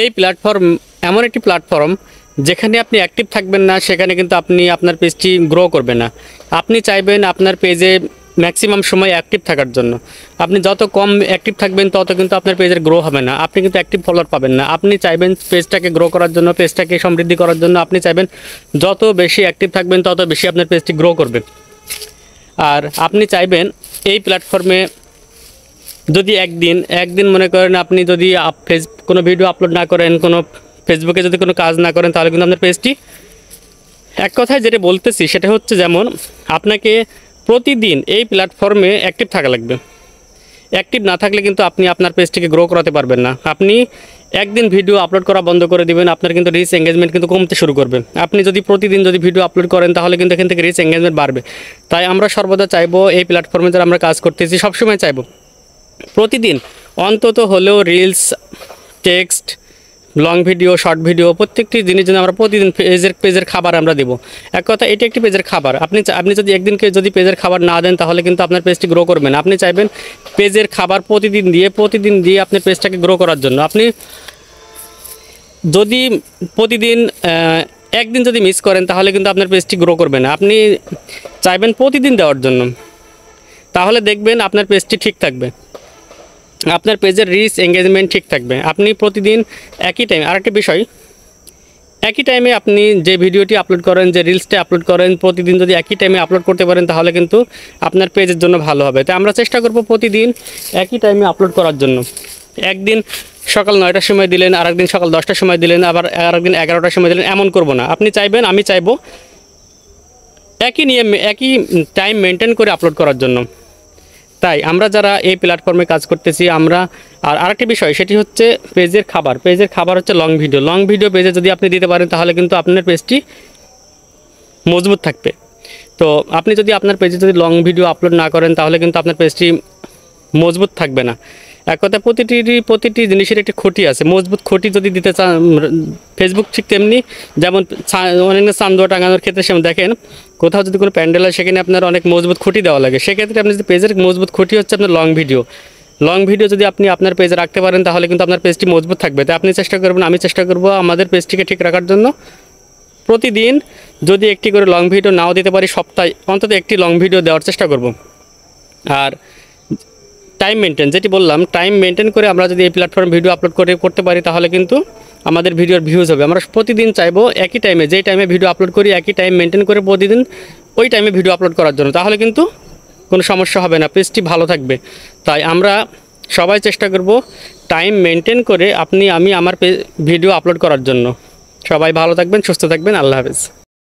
এই প্ল্যাটফর্ম এমন একটি প্ল্যাটফর্ম যেখানে আপনি অ্যাক্টিভ থাকবেন না, সেখানে কিন্তু আপনি আপনার পেজটি গ্রো করবে না। আপনি চাইবেন আপনার পেজে ম্যাক্সিমাম সময় অ্যাক্টিভ থাকার জন্য। আপনি যত কম অ্যাক্টিভ থাকবেন তত কিন্তু আপনার পেজের গ্রো হবে না, আপনি কিন্তু অ্যাক্টিভ ফলোয়ার পাবেন না। আপনি চাইবেন পেজটাকে গ্রো করার জন্য, পেজটাকে সমৃদ্ধি করার জন্য আপনি চাইবেন যত বেশি অ্যাক্টিভ থাকবেন তত বেশি আপনার পেজটি গ্রো করবে। আর আপনি চাইবেন এই প্ল্যাটফর্মে যদি একদিন মনে করেন আপনি যদি কোনো ভিডিও আপলোড না করেন, কোনো ফেসবুকে যদি কোনো কাজ না করেন, তাহলে কিন্তু আপনার পেজটি, এক কথায় যেটা বলতেছি সেটা হচ্ছে, যেমন আপনাকে প্রতিদিন এই প্ল্যাটফর্মে অ্যাক্টিভ থাকা লাগবে। অ্যাক্টিভ না থাকলে কিন্তু আপনি আপনার পেজটিকে গ্রো করাতে পারবেন না। আপনি একদিন ভিডিও আপলোড করা বন্ধ করে দিবেন, আপনার কিন্তু রিচ এঙ্গেজমেন্ট কিন্তু কমতে শুরু করবে। আপনি যদি প্রতিদিন ভিডিও আপলোড করেন তাহলে কিন্তু এখান থেকে রিচ এঙ্গেজমেন্ট বাড়বে। তাই আমরা সর্বদা চাইবো, এই প্ল্যাটফর্মে যারা আমরা কাজ করতেছি সবসময় চাইবো প্রতিদিন অন্তত হলেও reels, text, long video, short video প্রত্যেকটি জিনিস যেন আমরা প্রতিদিন পেজের খাবার আমরা দেবো। এক কথা এটি একটি পেজের খাবার। আপনি যদি একদিনকে পেজের খাবার না দেন তাহলে কিন্তু আপনার পেজটি গ্রো করবে না। আপনি চাইবেন পেজের খাবার প্রতিদিন দিয়ে আপনার পেজটাকে গ্রো করার জন্য। আপনি যদি প্রতিদিন একদিন যদি মিস করেন তাহলে কিন্তু আপনার পেজটি গ্রো করবে না। আপনি চাইবেন প্রতিদিন দেওয়ার জন্য, তাহলে দেখবেন আপনার পেজটি ঠিক থাকবে, আপনার পেজের রিচ এঙ্গেজমেন্ট ঠিক থাকবে। আপনি প্রতিদিন একই টাইমে, আরেকটা বিষয়, একই টাইমে আপনি যে ভিডিওটি আপলোড করেন, যে রিলসটা আপলোড করেন, প্রতিদিন যদি একই টাইমে আপলোড করতে পারেন তাহলে কিন্তু আপনার পেজের জন্য ভালো হবে। তাই আমরা চেষ্টা করব প্রতিদিন একই টাইমে আপলোড করার জন্য। একদিন সকাল 9টার সময় দিলেন, আরেকদিন সকাল 10টার সময় দিলেন, আবার আরেকদিন 11টার সময় দিলেন, এমন করব না। আপনি চাইবেন, আমি চাইবো একই নিয়মে একই টাইম মেনটেন করে আপলোড করার জন্য। তাই আমরা যারা এই প্ল্যাটফর্মে কাজ করতেছি, আমরা আরেকটি বিষয়, সেটি হচ্ছে পেজের খাবার হচ্ছে লং ভিডিও পেজে যদি আপনি দিতে পারেন তাহলে কিন্তু আপনার পেজটি মজবুত থাকবে। তো আপনি যদি আপনার পেজে লং ভিডিও আপলোড না করেন তাহলে কিন্তু আপনার পেজটি মজবুত থাকবে না। এক কথা প্রতিটি জিনিসের একটি খুঁটি আছে, মজবুত খুঁটি যদি দিতে চান ফেসবুক ঠিক তেমনি, যেমন অনেক চান্দুয়া টাঙানোর ক্ষেত্রে সেমন দেখেন, কোথাও যদি কোনো প্যান্ডেল হয় সেখানে আপনার অনেক মজবুত খুঁটি দেওয়া লাগে। সেক্ষেত্রে আপনি যদি পেজের মজবুত খুঁটি হচ্ছে আপনার লং ভিডিও যদি আপনি আপনার পেজে রাখতে পারেন তাহলে কিন্তু আপনার পেজটি মজবুত থাকবে। তাই আপনি চেষ্টা করবেন, আমি চেষ্টা করব আমাদের পেজটিকে ঠিক রাখার জন্য প্রতিদিন যদি একটি করে লং ভিডিও নাও দিতে পারি, সপ্তাহে অন্তত একটি লং ভিডিও দেওয়ার চেষ্টা করব। আর টাইম মেনটেন, যেটি বললাম, টাইম মেনটেন করে আমরা যদি এই প্ল্যাটফর্মে ভিডিও আপলোড করতে পারি তাহলে কিন্তু আমাদের ভিডিওর ভিউজ হবে। আমরা প্রতিদিন চাইবো একই টাইমে, যেই টাইমে ভিডিও আপলোড করি একই টাইম মেনটেন করে প্রতিদিন ওই টাইমে ভিডিও আপলোড করার জন্য, তাহলে কিন্তু কোনো সমস্যা হবে না, পেজটি ভালো থাকবে। তাই আমরা সবাই চেষ্টা করব টাইম মেনটেন করে আমি আমার ভিডিও আপলোড করার জন্য। সবাই ভালো থাকবেন, সুস্থ থাকবেন, আল্লাহ হাফেজ।